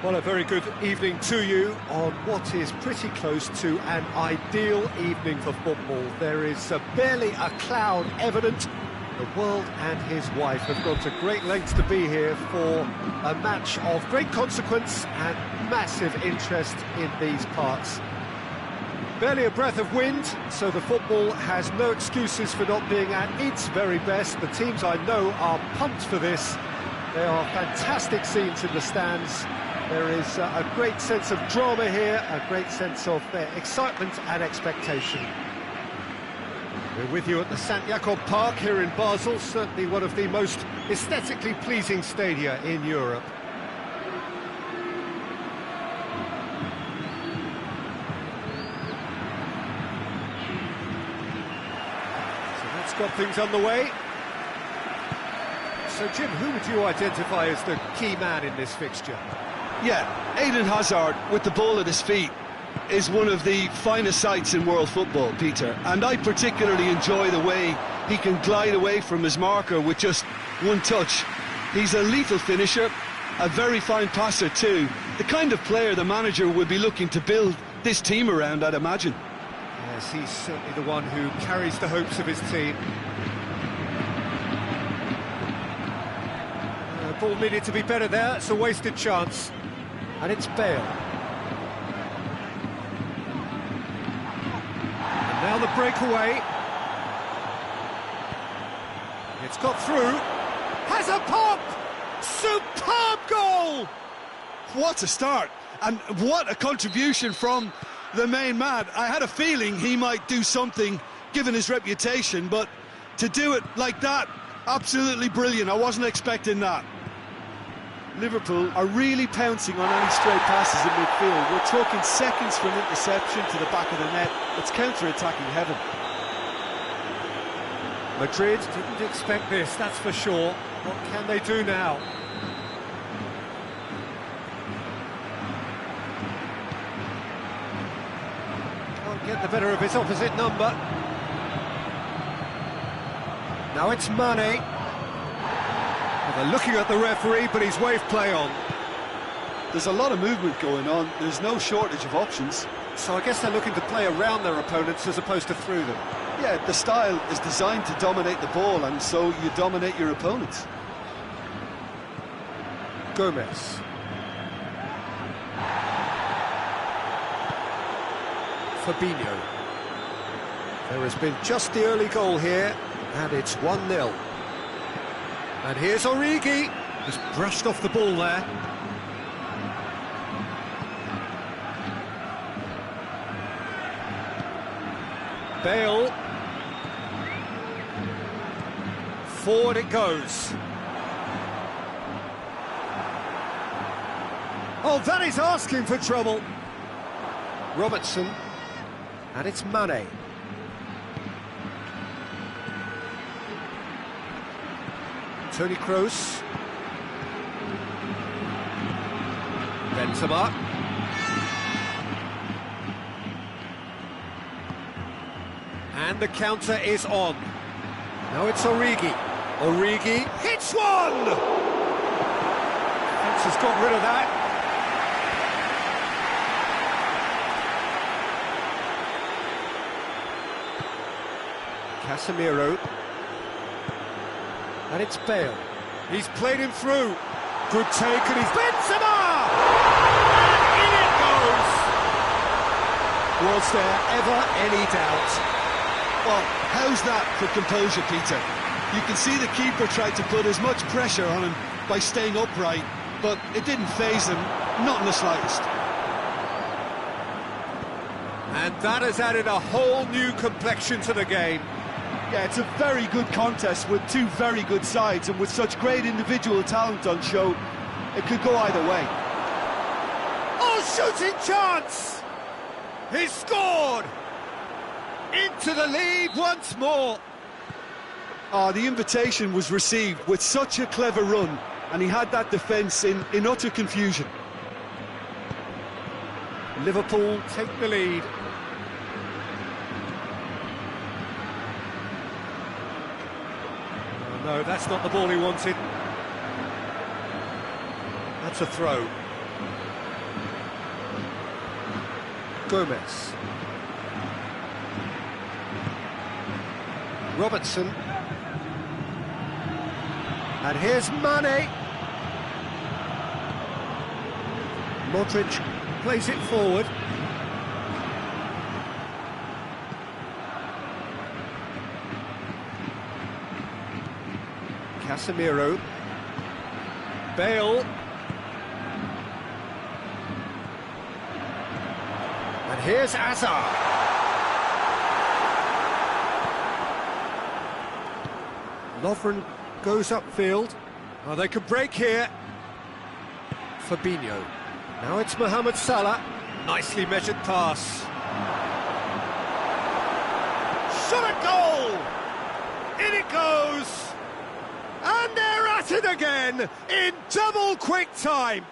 Well, a very good evening to you on what is pretty close to an ideal evening for football. There is barely a cloud evident. The world and his wife have gone to great lengths to be here for a match of great consequence and massive interest in these parts. Barely a breath of wind, so the football has no excuses for not being at its very best. The teams I know are pumped for this. There are fantastic scenes in the stands. There is a great sense of drama here, a great sense of excitement and expectation. We're with you at the St. Jakob Park here in Basel, certainly one of the most aesthetically pleasing stadia in Europe. So that's got things underway. So Jim, who would you identify as the key man in this fixture? Yeah, Eden Hazard with the ball at his feet is one of the finest sights in world football, Peter. And I particularly enjoy the way he can glide away from his marker with just one touch. He's a lethal finisher, a very fine passer too. The kind of player the manager would be looking to build this team around, I'd imagine. Yes, he's certainly the one who carries the hopes of his team. The ball needed to be better there, it's a wasted chance. And it's Bale. And now the breakaway. It's got through. Has a pop! Superb goal! What a start, and what a contribution from the main man. I had a feeling he might do something, given his reputation, but to do it like that, absolutely brilliant. I wasn't expecting that. Liverpool are really pouncing on any stray passes in midfield. We're talking seconds from interception to the back of the net. It's counter-attacking heaven. Madrid didn't expect this, that's for sure. What can they do now? Can't get the better of his opposite number. Now it's Mane. They're looking at the referee, but he's waved play on. There's a lot of movement going on. There's no shortage of options. So I guess they're looking to play around their opponents as opposed to through them. Yeah, the style is designed to dominate the ball, and so you dominate your opponents. Gomez. Fabinho. There has been just the early goal here, and it's 1-0. And here's Origi, just brushed off the ball there. Bale. Forward it goes. Oh, that is asking for trouble. Robertson. And it's Mane. Toni Kroos. Benzema. And the counter is on. Now it's Origi. Origi hits one! Fence has got rid of that. Casemiro. And it's Bale. He's played him through. Good take, and he's Benzema! And in it goes! Was there ever any doubt? Well, how's that for composure, Peter? You can see the keeper tried to put as much pressure on him by staying upright, but it didn't faze him, not in the slightest. And that has added a whole new complexion to the game. Yeah, it's a very good contest with two very good sides, and with such great individual talent on show, it could go either way. Oh, shooting chance! He's scored! Into the lead once more. Oh, the invitation was received with such a clever run, and he had that defence in utter confusion. Liverpool take the lead. Oh, no, that's not the ball he wanted. That's a throw. Gomez. Robertson. And here's Mane. Modric plays it forward. Casemiro. Bale. And here's Hazard. Lovren goes upfield. Oh, they could break here. Fabinho. Now it's Mohamed Salah. Nicely measured pass. Shot at goal! In it goes! And they're at it again in double quick time.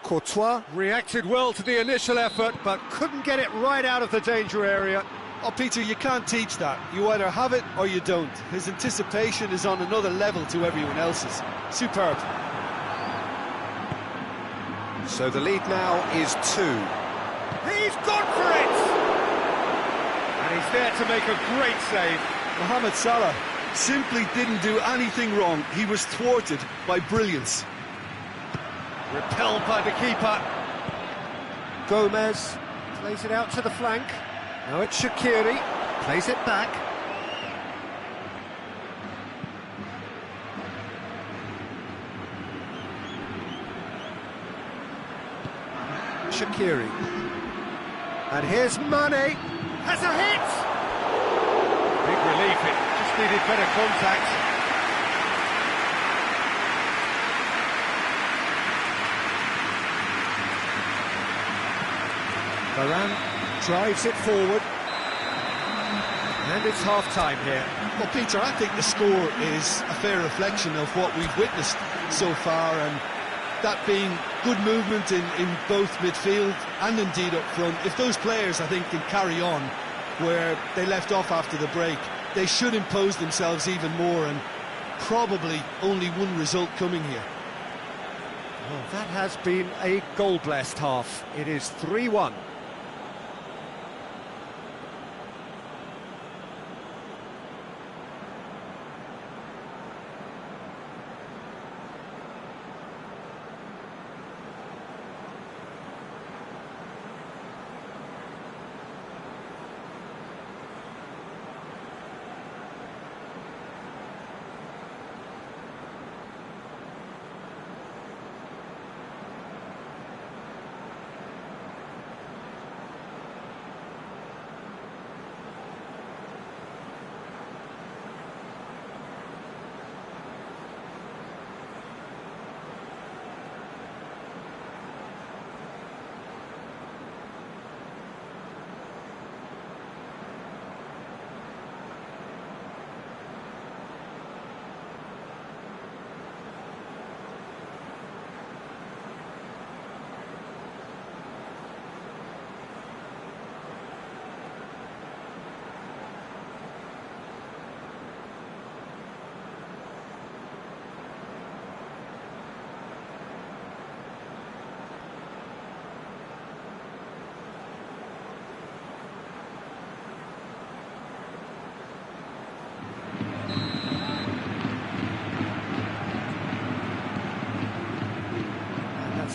Courtois reacted well to the initial effort, but couldn't get it right out of the danger area. Oh, Peter, you can't teach that. You either have it or you don't. His anticipation is on another level to everyone else's. Superb. So the lead now is 2. He's gone for it! And he's there to make a great save. Mohamed Salah simply didn't do anything wrong. He was thwarted by brilliance. Repelled by the keeper. Gomez plays it out to the flank. Now it's Shaqiri, plays it back. Shaqiri. And here's Mane. Has a hit! Big relief, it just needed better contact. Varane drives it forward. And it's half-time here. Well, Peter, I think the score is a fair reflection of what we've witnessed so far, and that being good movement in both midfield and indeed up front. If those players, I think, can carry on where they left off after the break, they should impose themselves even more, and probably only one result coming here. Well, that has been a goal-blessed half. It is 3-1.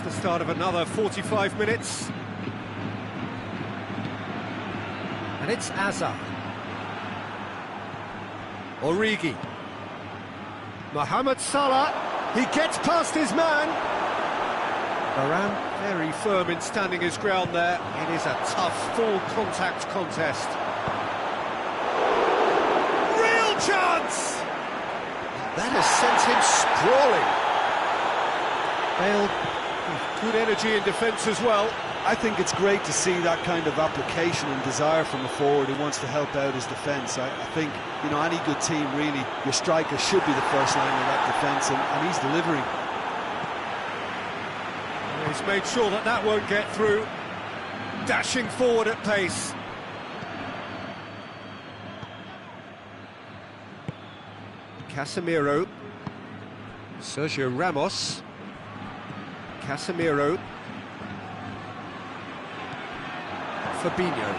The start of another 45 minutes. And it's Hazard. Origi. Mohamed Salah. He gets past his man. Varane very firm in standing his ground there. It is a tough full contact contest. Real chance! That has sent him sprawling. Bale. Good energy in defence as well. I think it's great to see that kind of application and desire from a forward who wants to help out his defence. I think, you know, any good team, really, your striker should be the first line of that defence, and he's delivering. He's made sure that that won't get through. Dashing forward at pace. Casemiro. Sergio Ramos. Casemiro. Fabinho.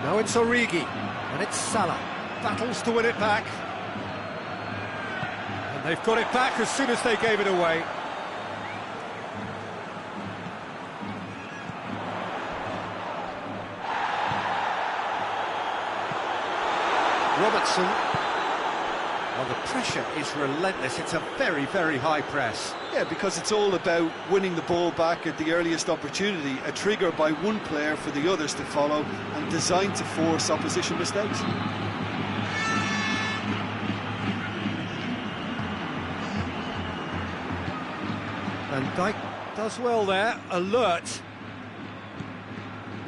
Now it's Origi, and it's Salah. Battles to win it back. And they've got it back as soon as they gave it away. Robertson. Well, the pressure is relentless. It's a very, very high press. Yeah, because it's all about winning the ball back at the earliest opportunity, a trigger by one player for the others to follow, and designed to force opposition mistakes. Van Dijk does well there, alert.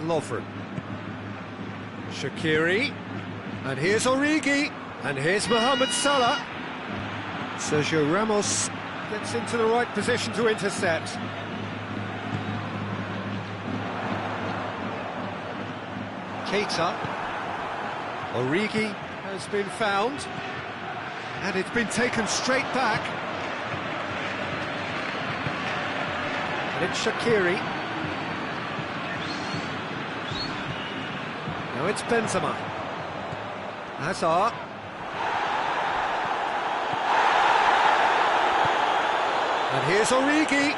Lovren. Shaqiri. And here's Origi. And here's Mohamed Salah. Sergio Ramos gets into the right position to intercept. Keita. Origi has been found. And it's been taken straight back. And it's Shaqiri. Now it's Benzema. Hazard. And here's Origi.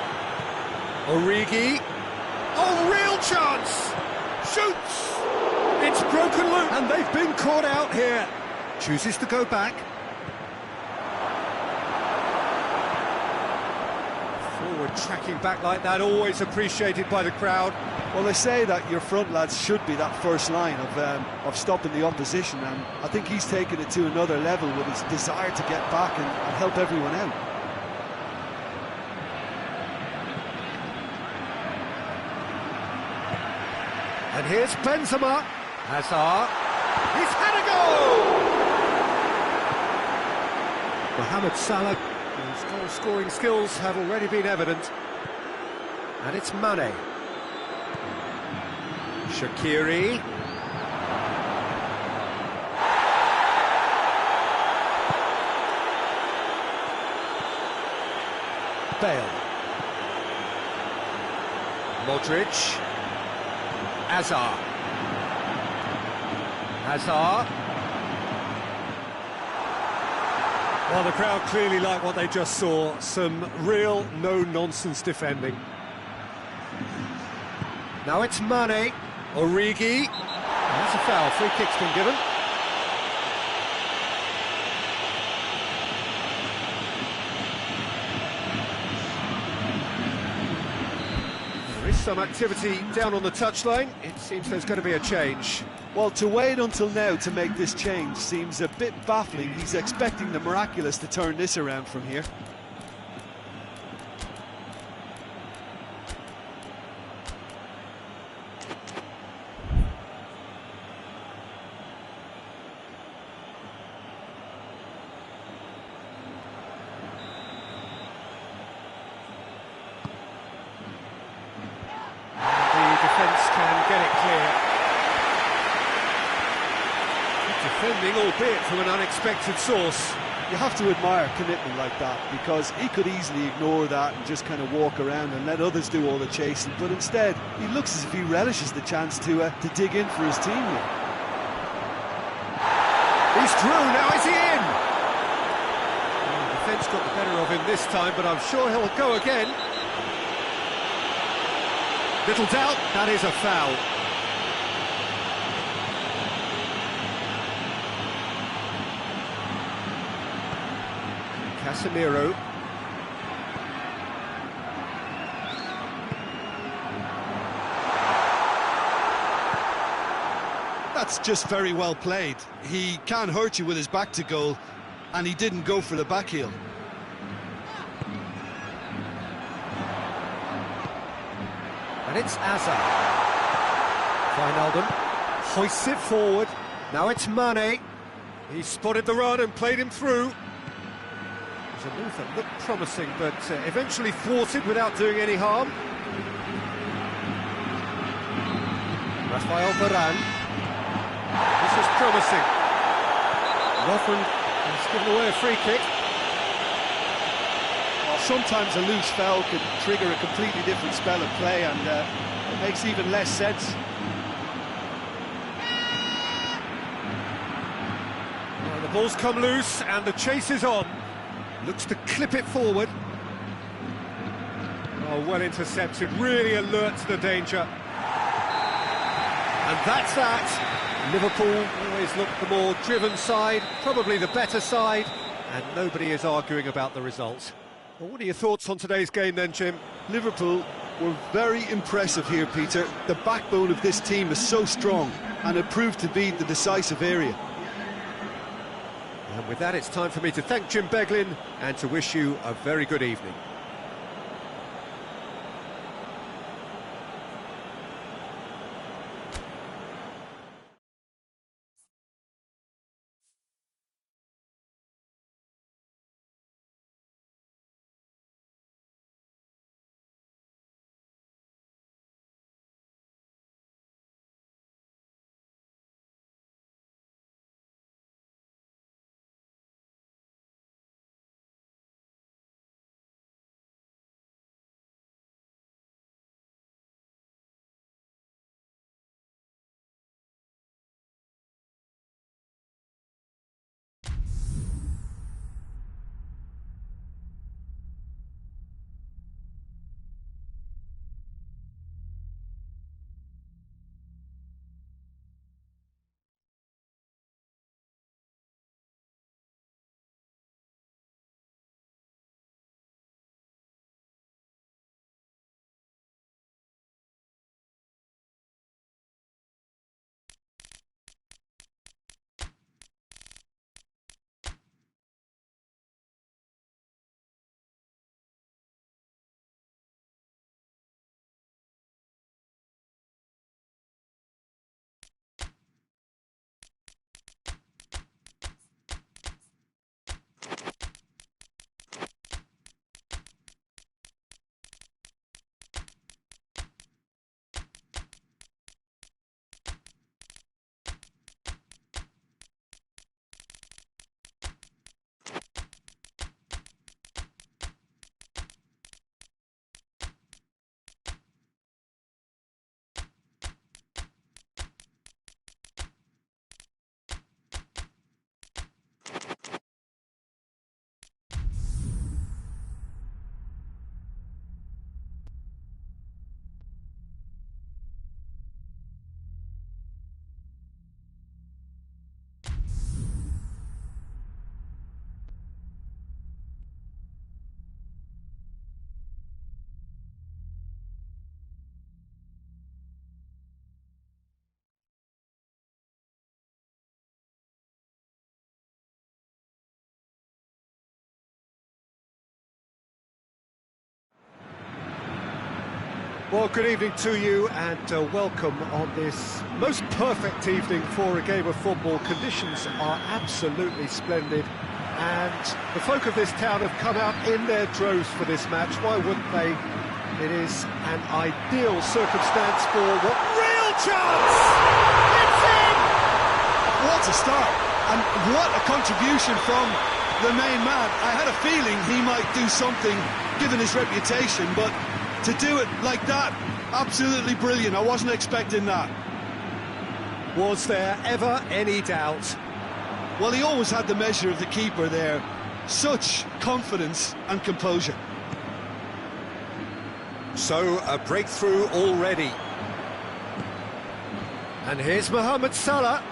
Origi. Oh, real chance! Shoots! It's broken loose, and they've been caught out here. Chooses to go back. Forward tracking back like that, always appreciated by the crowd. Well, they say that your front lads should be that first line of stopping the opposition, and I think he's taken it to another level with his desire to get back and help everyone out. And here's Benzema. Hazard. He's had a goal! Mohamed Salah, whose goal-scoring skills have already been evident. And it's Mane. Shaqiri. Bale. Modric. Hazard. Hazard. Well, the crowd clearly like what they just saw. Some real no-nonsense defending. Now it's Mane. Origi. That's a foul. Free kick's been given. There is some activity down on the touchline. It seems there's going to be a change. Well, to wait until now to make this change seems a bit baffling. He's expecting the miraculous to turn this around from here. Defence can get it clear. Defending, albeit from an unexpected source. You have to admire commitment like that, because he could easily ignore that and just kind of walk around and let others do all the chasing, but instead he looks as if he relishes the chance to dig in for his team here. He's through, now is he in? The defence got the better of him this time, but I'm sure he'll go again. Little doubt, that is a foul. Casemiro. That's just very well played. He can hurt you with his back to goal, and he didn't go for the back heel. And it's Hazard. Wijnaldum hoists it forward. Now it's Mane. He spotted the run and played him through. It was a move that looked promising, but eventually thwarted without doing any harm. Rafael Varane. This is promising. Lovren has given away a free kick. Well, sometimes a loose foul could trigger a completely different spell of play, and It makes even less sense. Well, the ball's come loose and the chase is on. Looks to clip it forward. Oh, well intercepted, really alert to the danger. And that's that. Liverpool always look the more driven side, probably the better side, and nobody is arguing about the result. Well, what are your thoughts on today's game then, Jim? Liverpool were very impressive here, Peter. The backbone of this team is so strong, and it proved to be the decisive area. And with that, it's time for me to thank Jim Beglin and to wish you a very good evening. Well, good evening to you and welcome on this most perfect evening for a game of football. Conditions are absolutely splendid and the folk of this town have come out in their droves for this match. Why wouldn't they? It is an ideal circumstance for what real chance! It's in! What a start, and what a contribution from the main man. I had a feeling he might do something given his reputation, but to do it like that, absolutely brilliant. I wasn't expecting that. Was there ever any doubt? Well, he always had the measure of the keeper there. Such confidence and composure. So, a breakthrough already. And here's Mohamed Salah.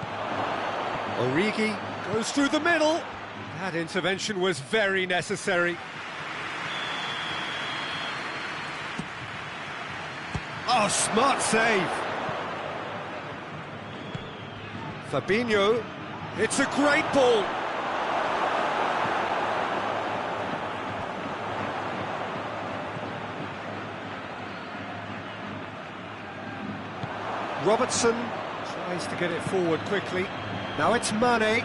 Origi goes through the middle. That intervention was very necessary. Oh, smart save. Fabinho, it's a great ball. Robertson tries to get it forward quickly. Now it's Mane.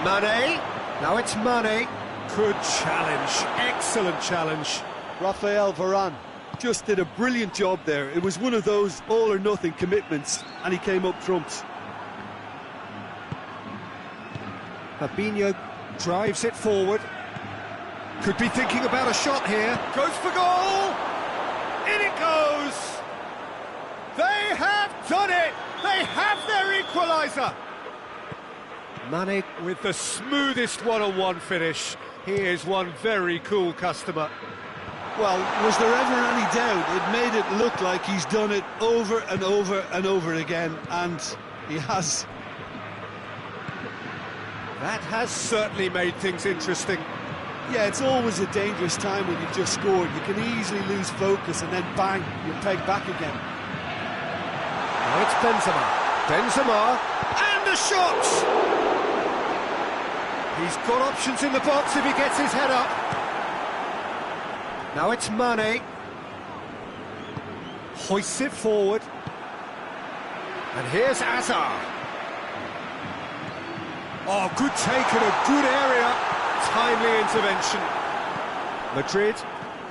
Mane. Now it's Mane. Good challenge. Excellent challenge. Rafael Varane just did a brilliant job there. It was one of those all-or-nothing commitments, and he came up trumps. Fabinho drives it forward. Could be thinking about a shot here. Goes for goal! In it goes! They have done it! They have their equaliser! Mane with the smoothest one-on-one finish. He is one very cool customer. Well, was there ever any doubt? It made it look like he's done it over and over and over again, and he has. That has certainly made things interesting. Yeah, it's always a dangerous time when you've just scored. You can easily lose focus and then bang, you're pegged back again. Now it's Benzema. Benzema, and the shot! He's got options in the box if he gets his head up. Now it's Mane. Hoists it forward. And here's Hazard. Oh, good take in a good area. Timely intervention. Madrid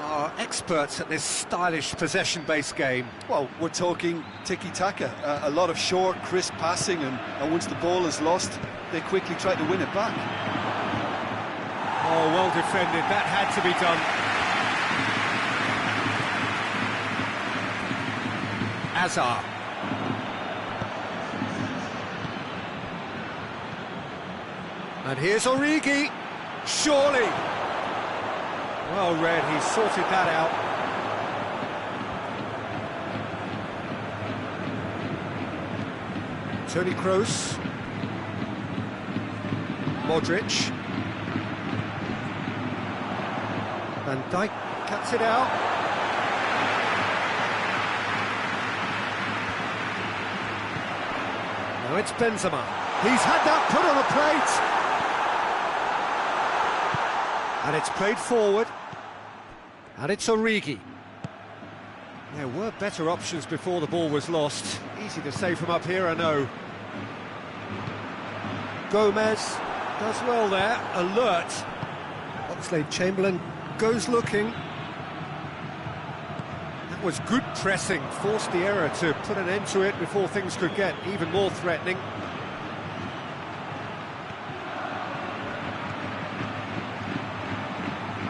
are experts at this stylish possession-based game. Well, we're talking tiki-taka. A lot of short, crisp passing, and once the ball is lost, they quickly try to win it back. Oh, well defended. That had to be done. Hazard. And here's Origi. Surely. Well read, he sorted that out. Toni Kroos. Modric. Van Dijk cuts it out. Now it's Benzema. He's had that put on a plate. And it's played forward. And it's Origi. There were better options before the ball was lost. Easy to say from up here, I know. Gomez does well there, alert. Oxlade-Chamberlain goes looking. That was good pressing, forced the error to put an end to it before things could get even more threatening.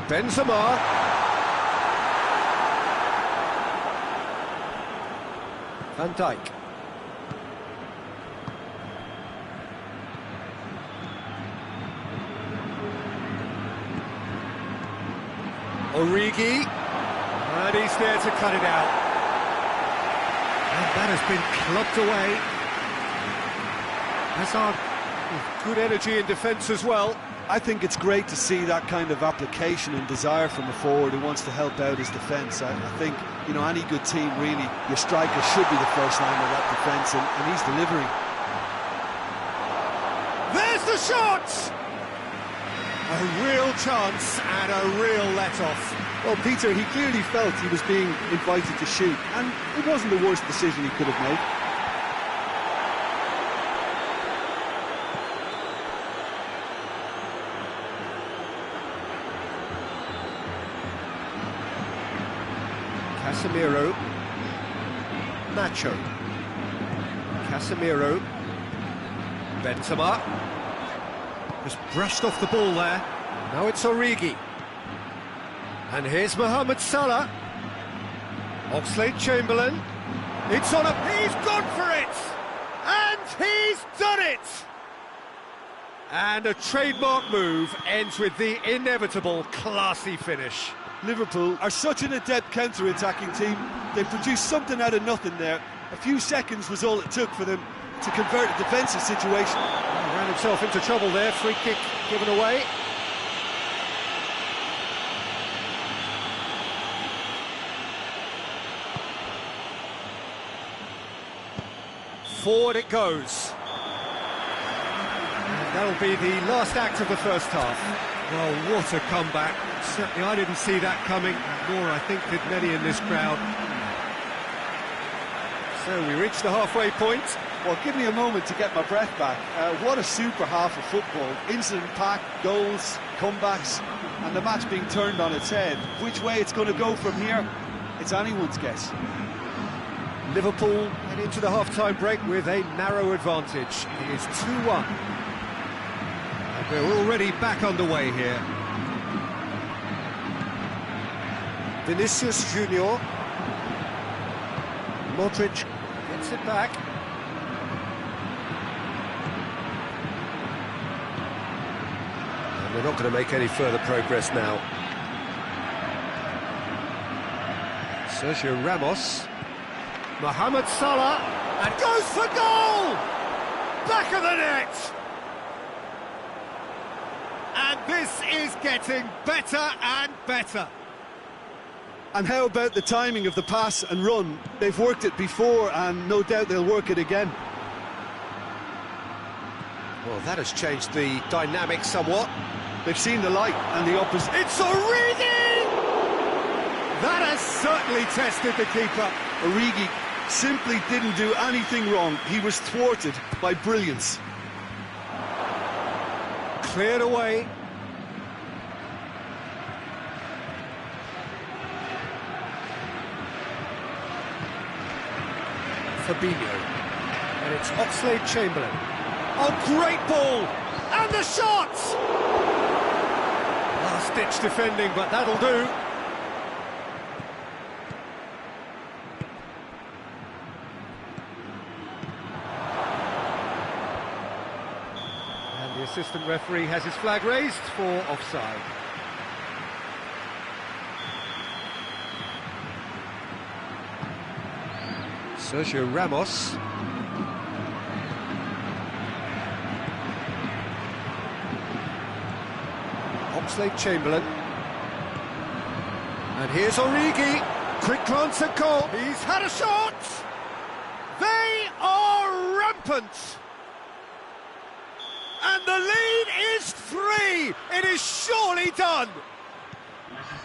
Benzema. Van Dijk. Origi. And he's there to cut it out. And that has been clubbed away. Hazard with good energy in defence as well. I think it's great to see that kind of application and desire from a forward who wants to help out his defence. I think, you know, any good team, really, your striker should be the first line of that defence, and he's delivering. There's the shot! A real chance and a real let-off. Well, Peter, he clearly felt he was being invited to shoot, and it wasn't the worst decision he could have made. Casemiro. Nacho. Casemiro. Benzema. Just brushed off the ball there. Now it's Origi. And here's Mohamed Salah. Oxlade-Chamberlain. It's on a... He's gone for it! And he's done it! And a trademark move ends with the inevitable classy finish. Liverpool are such an adept counter-attacking team. They produced something out of nothing there. A few seconds was all it took for them to convert a defensive situation. He ran himself into trouble there. Free kick given away. Forward it goes. And that'll be the last act of the first half. Well, what a comeback. Certainly I didn't see that coming, nor I think did many in this crowd. So we reached the halfway point. Well, give me a moment to get my breath back. What a super half of football. Incident-packed, goals, comebacks, and the match being turned on its head. Which way it's going to go from here, it's anyone's guess. Liverpool head into the half-time break with a narrow advantage. It is 2-1. And we're already back underway here. Vinicius Junior. Modric Gets it back. And they're not going to make any further progress now. Sergio Ramos. Mohamed Salah. And goes for goal! Back of the net! And this is getting better and better. And how about the timing of the pass and run? They've worked it before and no doubt they'll work it again. Well, that has changed the dynamic somewhat. They've seen the light and the opposite. It's Origi! That has certainly tested the keeper. Origi simply didn't do anything wrong. He was thwarted by brilliance. Cleared away. Fabinho. And it's Oxlade-Chamberlain. Oh, great ball! And the shot! Last-ditch defending, but that'll do. And the assistant referee has his flag raised for offside. Sergio Ramos. Oxlade-Chamberlain. And here's Origi. Quick glance at goal. He's had a shot. They are rampant. And the lead is 3. It is surely done.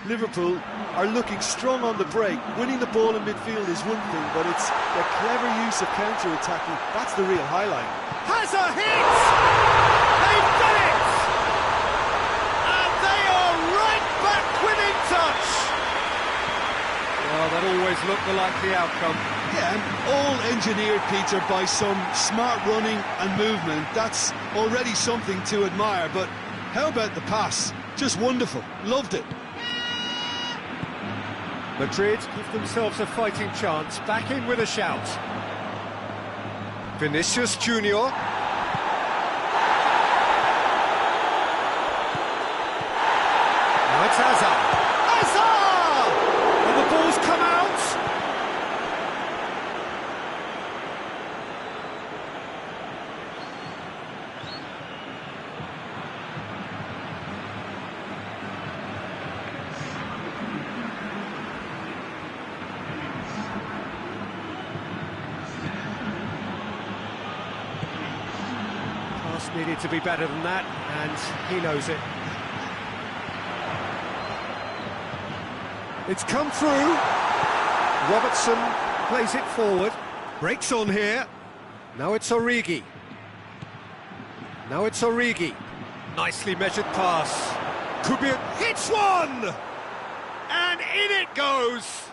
Liverpool are looking strong on the break. Winning the ball in midfield is one thing, but it's their clever use of counter-attacking. That's the real highlight. Has a hit! They've done it! And they are right back within touch! Well, that always looked the likely outcome. Yeah, and all engineered, Peter, by some smart running and movement. That's already something to admire, but how about the pass? Just wonderful. Loved it. Madrid give themselves a fighting chance, back in with a shout. Vinicius Junior. Now it's Hazard. Hazard! And the ball's come out. Needed to be better than that, and he knows it. It's come through. Robertson plays it forward. Breaks on here. Now it's Origi. Now it's Origi. Nicely measured pass. Could be a... Hits one! And in it goes!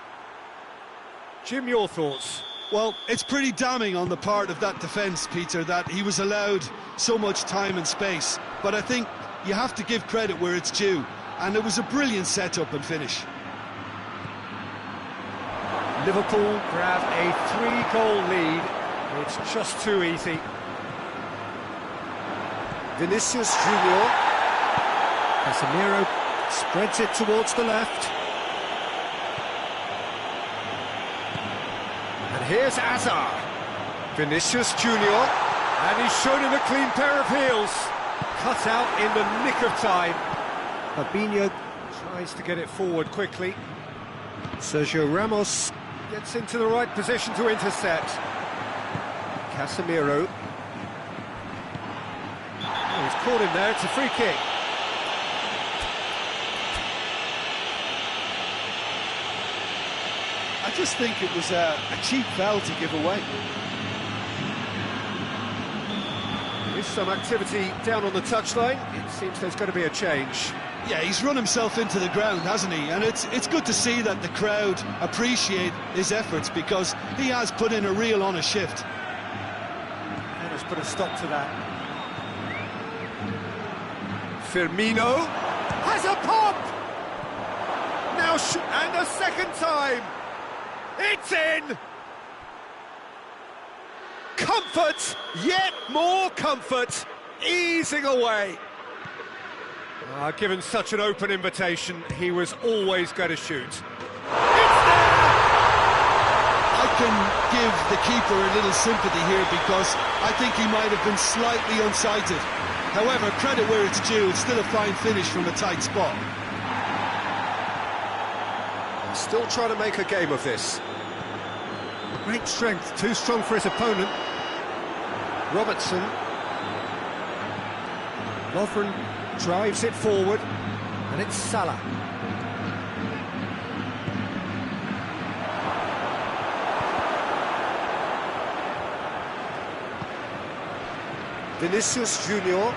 Jim, your thoughts? Well, it's pretty damning on the part of that defence, Peter, that he was allowed so much time and space. But I think you have to give credit where it's due. And it was a brilliant set-up and finish. Liverpool grab a 3-goal lead. It's just too easy. Vinicius Junior. Casemiro spreads it towards the left. And here's Hazard. Vinicius Junior. And he's shown him a clean pair of heels. Cut out in the nick of time. Fabinho tries to get it forward quickly. Sergio Ramos gets into the right position to intercept. Casemiro. Oh, he's caught him there, it's a free kick. I just think it was a cheap foul to give away. There's some activity down on the touchline. It seems there's going to be a change. Yeah, he's run himself into the ground, hasn't he? And it's good to see that the crowd appreciate his efforts, because he has put in a real honest shift. And has put a stop to that. Firmino has a pop! Now and a second time! It's in! comfort, yet more comfort, easing away. Given such an open invitation, he was always going to shoot. It's there! I can give the keeper a little sympathy here because I think he might have been slightly unsighted. However, credit where it's due, it's still a fine finish from a tight spot. Still trying to make a game of this. Great strength, too strong for his opponent. Robertson. Lovren drives it forward, and it's Salah. Vinicius Junior.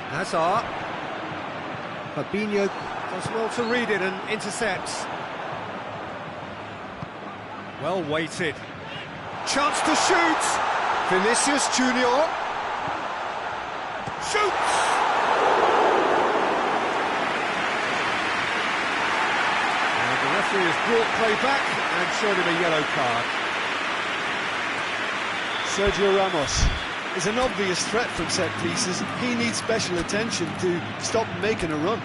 Hazard. Fabinho does well to read it and intercepts. Well weighted. Chance to shoot! Vinicius Junior. Shoots! And the referee has brought play back and showed him a yellow card. Sergio Ramos. Is an obvious threat from set pieces. He needs special attention to stop making a run.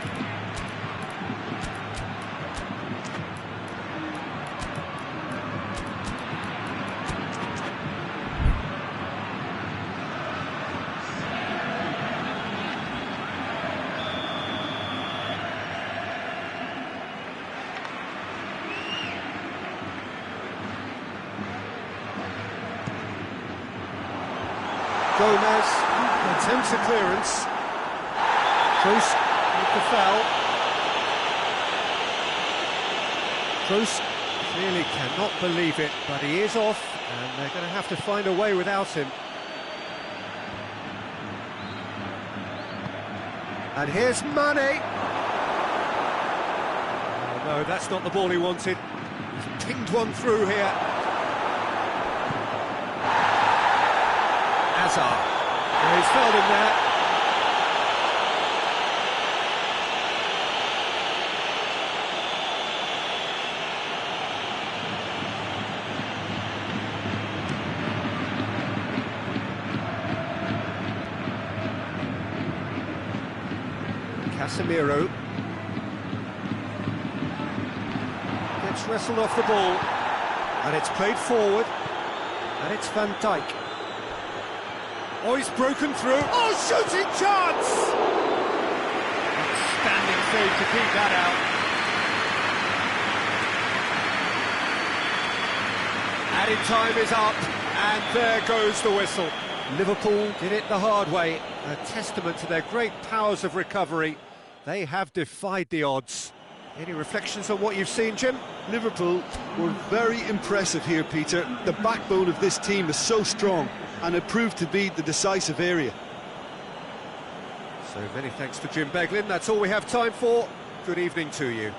Gomez attempts a clearance. Kroos with the foul. Kroos clearly cannot believe it, but he is off, and they're going to have to find a way without him. And here's Mane. Oh, no, that's not the ball he wanted. He's pinged one through here. Hazard. Well, he's fouled him there. Casemiro gets wrestled off the ball, and it's played forward, and it's Van Dijk. Oh, he's broken through. Oh, shooting chance! Outstanding save to keep that out. Added time is up, and there goes the whistle. Liverpool did it the hard way, a testament to their great powers of recovery. They have defied the odds. Any reflections on what you've seen, Jim? Liverpool were very impressive here, Peter. The backbone of this team is so strong, and it proved to be the decisive area. So many thanks to Jim Beglin. That's all we have time for. Good evening to you.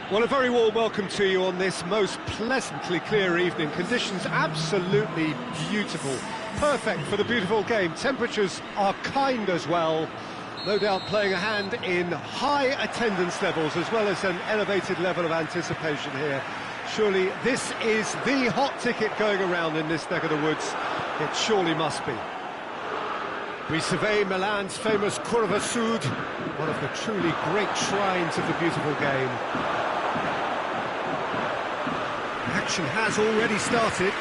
Well, a very warm welcome to you on this most pleasantly clear evening. Conditions absolutely beautiful. Perfect for the beautiful game. Temperatures are kind as well. No doubt playing a hand in high attendance levels as well as an elevated level of anticipation here. Surely this is the hot ticket going around in this neck of the woods. It surely must be. We survey Milan's famous Curva Sud, one of the truly great shrines of the beautiful game. Action has already started.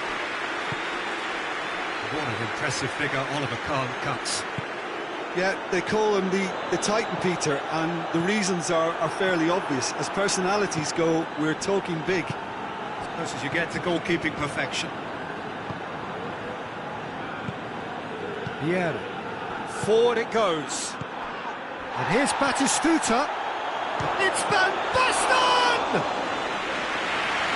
What an impressive figure Oliver Kahn cuts. Yeah, they call him the Titan, Peter, and the reasons are fairly obvious. As personalities go, we're talking big. As close as you get to goalkeeping perfection. Vieira. Forward it goes. And here's Batistuta. It's Van Basten!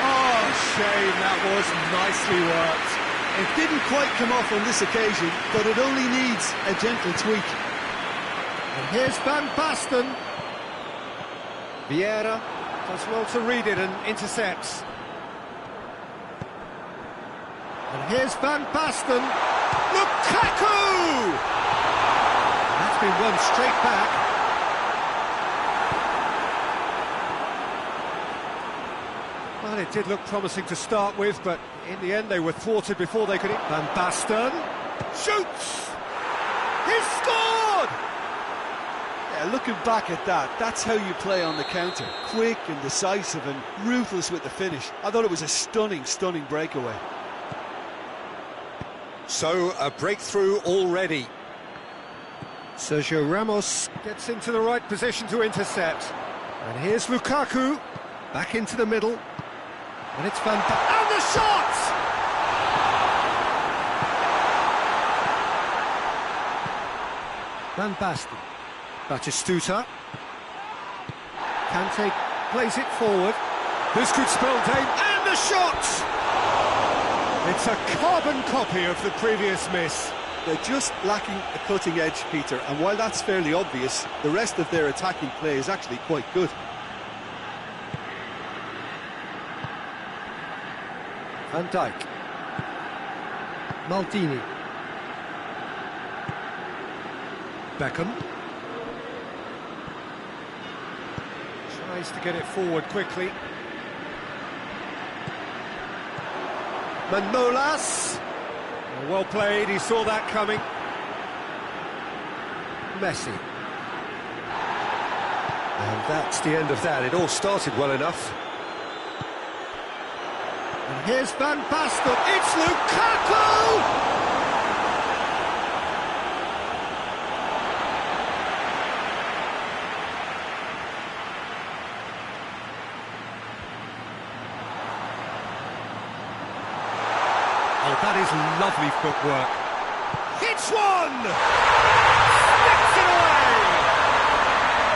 Oh, shame, that was nicely worked. It didn't quite come off on this occasion, but it only needs a gentle tweak. And here's Van Basten. Vieira does well to read it and intercepts. And here's Van Basten. Lukaku! That's been won straight back. Well, it did look promising to start with, but in the end they were thwarted before they could hit. Van Basten shoots! He's scored! Yeah, looking back at that, that's how you play on the counter. Quick and decisive and ruthless with the finish. I thought it was a stunning, stunning breakaway. So, a breakthrough already. Sergio Ramos gets into the right position to intercept. And here's Lukaku, back into the middle. And it's Van Basten. And the shot! Van Basten. Batistuta. Kante plays it forward. This could spell danger. And the shot! It's a carbon copy of the previous miss. They're just lacking a cutting edge, Peter, and while that's fairly obvious, the rest of their attacking play is actually quite good. Van Dijk. Maldini. Beckham. Tries to get it forward quickly. Manolas. Well played, he saw that coming. Messi. And that's the end of that. It all started well enough. And here's Van Basten. It's Lukaku! Oh, that is lovely footwork. Hits one! Sticks it away!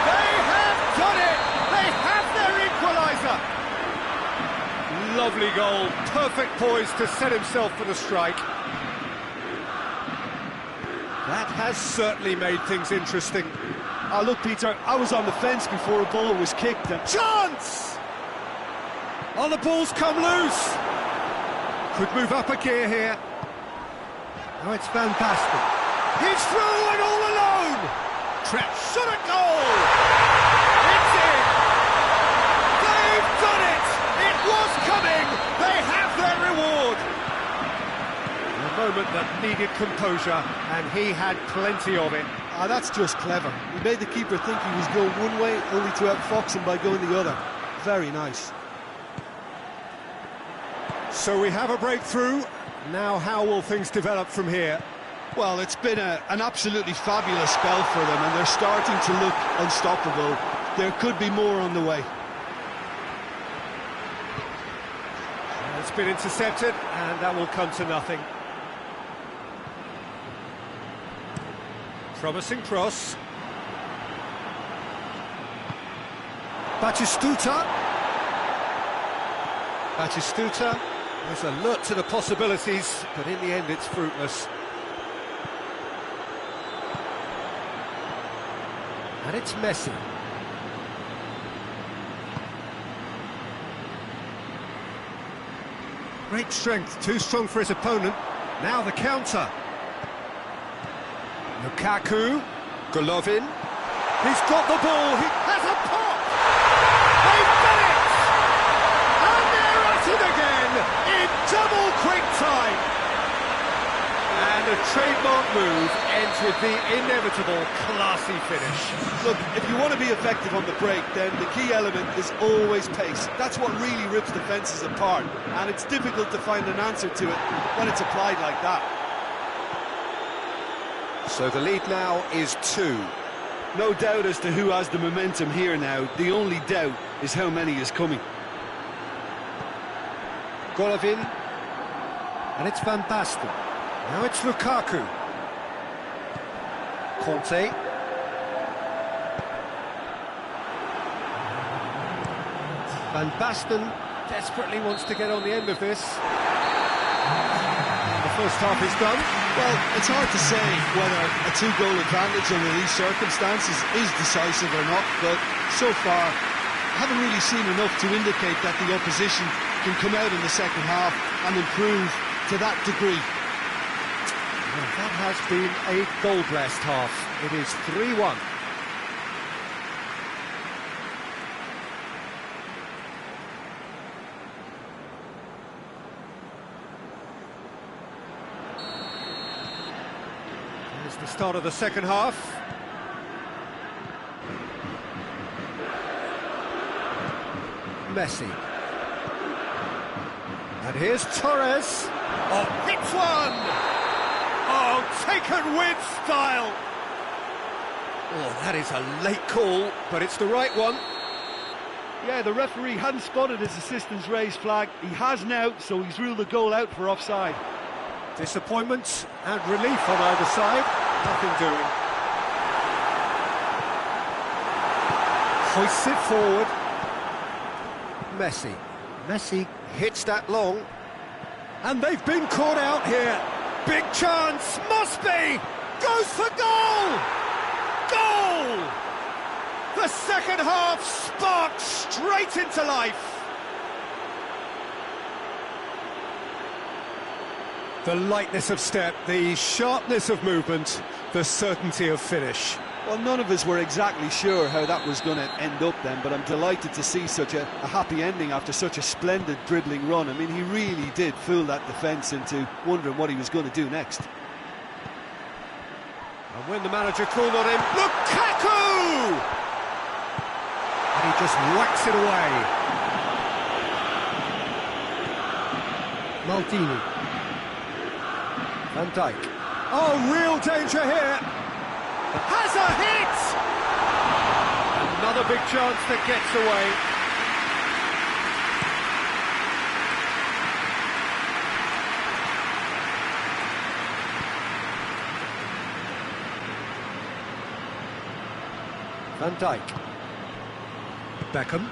They have done it! They have their equaliser! Lovely goal, perfect poise to set himself for the strike. That has certainly made things interesting. Oh, look, Peter, I was on the fence before a ball was kicked. And chance! Oh, the ball's come loose! Could move up a gear here. Now it's Van Basten. He's through and all alone! Trap shot at goal! It's in! They've done it! It was coming! They have their reward! A moment that needed composure, and he had plenty of it. Ah, that's just clever. He made the keeper think he was going one way, only to outfox him by going the other. Very nice. So we have a breakthrough. Now how will things develop from here? Well, it's been an absolutely fabulous spell for them, and they're starting to look unstoppable. There could be more on the way. It's been intercepted, and that will come to nothing. Promising cross. Batistuta. Batistuta was alert to the possibilities, but in the end it's fruitless. And it's Messi. Great strength, too strong for his opponent. Now the counter. Lukaku, Golovin. He's got the ball, he has a pop! They've done it! And they're at it again in double quick time. And a trademark move ends with the inevitable classy finish. Look, if you want to be effective on the break, then the key element is always pace. That's what really rips defences apart, and it's difficult to find an answer to it when it's applied like that. So the lead now is 2. No doubt as to who has the momentum here now. The only doubt is how many is coming. Golovin. And it's Van Basten. Now it's Lukaku. Conte. Van Basten desperately wants to get on the end of this. The first half is done. Well, it's hard to say whether a 2-goal advantage under these circumstances is decisive or not, but so far I haven't really seen enough to indicate that the opposition can come out in the second half and improve to that degree. Well, that has been a goal-blessed half. It is 3-1. Here's the start of the second half. Messi. And here's Torres. Oh, hits one! Oh, taken with style! Oh, that is a late call, but it's the right one. Yeah, the referee hadn't spotted his assistant's raised flag. He has now, so he's ruled the goal out for offside. Disappointment and relief on either side. Nothing doing. Hoists it forward. Messi. Messi hits that long. And they've been caught out here. Big chance, must be! Goes for goal! Goal! The second half sparked straight into life. The lightness of step, the sharpness of movement, the certainty of finish. Well, none of us were exactly sure how that was going to end up then, but I'm delighted to see such a happy ending after such a splendid dribbling run. I mean, he really did fool that defence into wondering what he was going to do next. And when the manager called on him, Lukaku! And he just whacks it away. Maldini. Van Dijk. Oh, real danger here. Has a hit! Another big chance that gets away. Van Dijk. Beckham.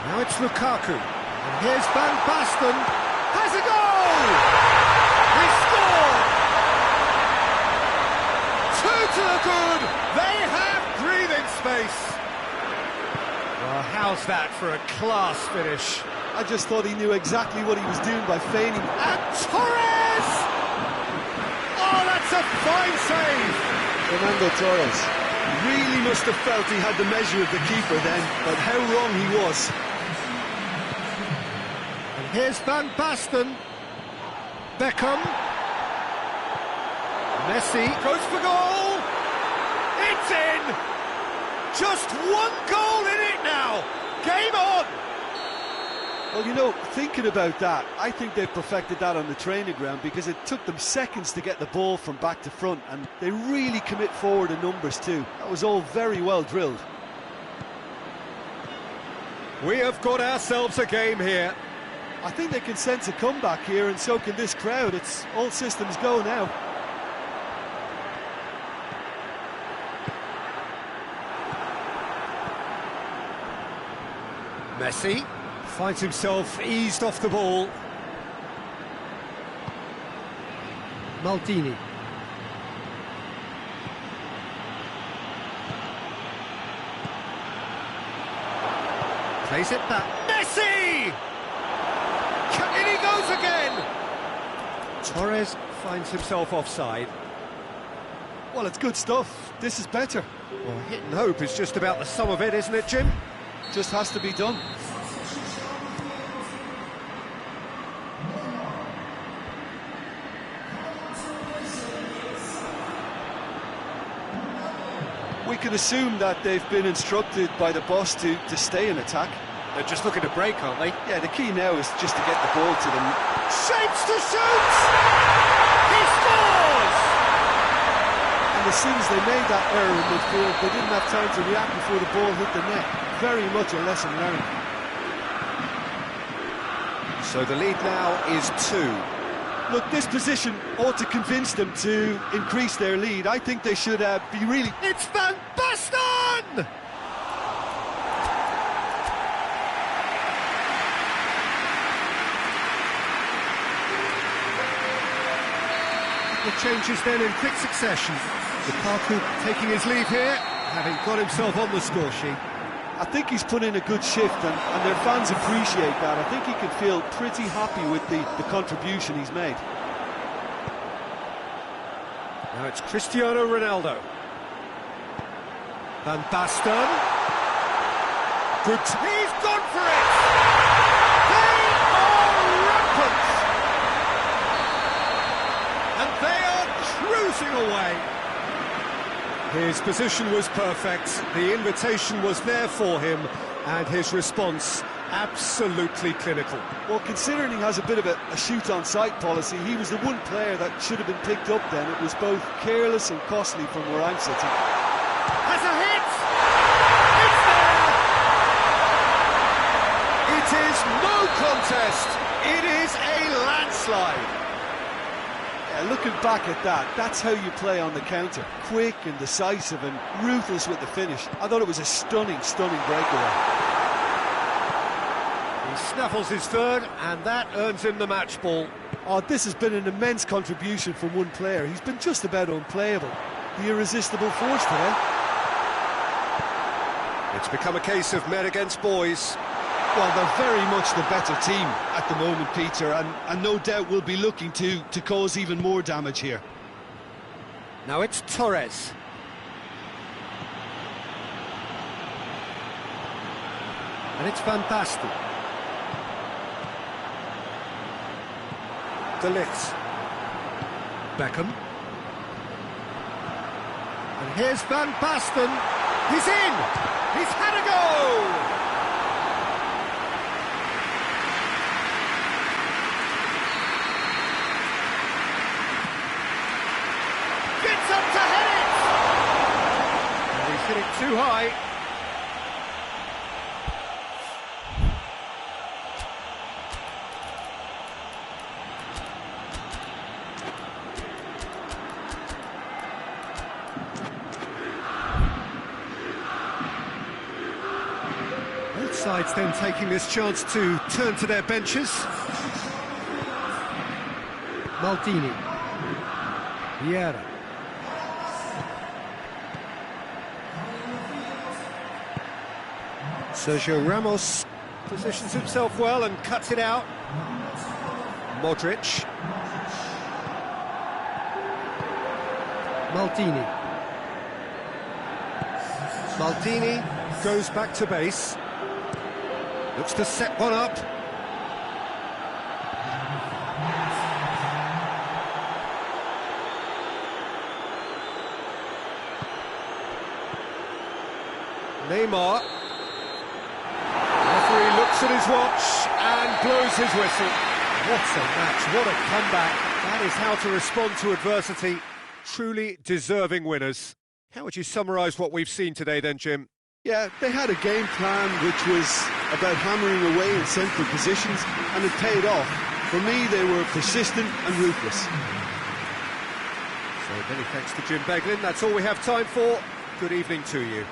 Now it's Lukaku. And here's Van Basten. Has a goal! He scored! 2 to the good. They have breathing space. Well, how's that for a class finish? I just thought he knew exactly what he was doing by feigning. And Torres! Oh, that's a fine save. Fernando Torres Really must have felt he had the measure of the keeper then, but how wrong he was. And here's Van Basten. Beckham. Messi goes for goal. It's in. Just 1 goal in it now. Game on. Well, you know, thinking about that, I think they've perfected that on the training ground because it took them seconds to get the ball from back to front, and they really commit forward in numbers too. That was all very well drilled. We have got ourselves a game here. I think they can sense a comeback here, and so can this crowd. It's all systems go now. Messi finds himself eased off the ball. Maldini. Plays it back. Messi! In he goes again! Torres finds himself offside. Well, it's good stuff. This is better. Well, hit and hope is just about the sum of it, isn't it, Jim? Just has to be done. We can assume that they've been instructed by the boss to stay in attack. They're just looking to break, aren't they? Yeah, the key now is just to get the ball to them. Shapes to shoot! He scores! And as soon as they made that error in midfield, they didn't have time to react before the ball hit the net. Very much a lesson learned. So the lead now is 2. Look, this position ought to convince them to increase their lead. I think they should be really... It's Van Basten! The changes then in quick succession. Lukaku taking his leave here, having got himself on the score sheet. I think he's put in a good shift, and their fans appreciate that. I think he can feel pretty happy with the contribution he's made. Now it's Cristiano Ronaldo. Van Basten. Good. He's gone for it! They are rampant! And they are cruising away. His position was perfect, the invitation was there for him, and his response absolutely clinical. Well, considering he has a bit of a shoot-on-sight policy, he was the one player that should have been picked up then. It was both careless and costly from where I'm sitting. Has a hit! It's there! It is no contest! It is a landslide! Looking back at that, that's how you play on the counter. Quick and decisive and ruthless with the finish. I thought it was a stunning, stunning breakaway. He snaffles his third, and that earns him the match ball. Oh, this has been an immense contribution from one player. He's been just about unplayable. The irresistible force today. It's become a case of men against boys. Well, they're very much the better team at the moment, Peter, and no doubt will be looking to cause even more damage here. Now it's Torres. And it's Van Basten. De Ligt. Beckham. And here's Van Basten. He's in! He's had a go! Gets up to head it! And he's hit it too high. Both sides then taking this chance to turn to their benches. Maldini. Vieira. Sergio Ramos positions himself well and cuts it out. Modric. Maldini. Maldini goes back to base. Looks to set one up. Neymar. Referee looks at his watch and blows his whistle. What a match, what a comeback. That is how to respond to adversity. Truly deserving winners. How would you summarise what we've seen today then, Jim? Yeah, they had a game plan which was about hammering away in central positions, and it paid off. For me, they were persistent and ruthless. So many thanks to Jim Beglin. That's all we have time for. Good evening to you.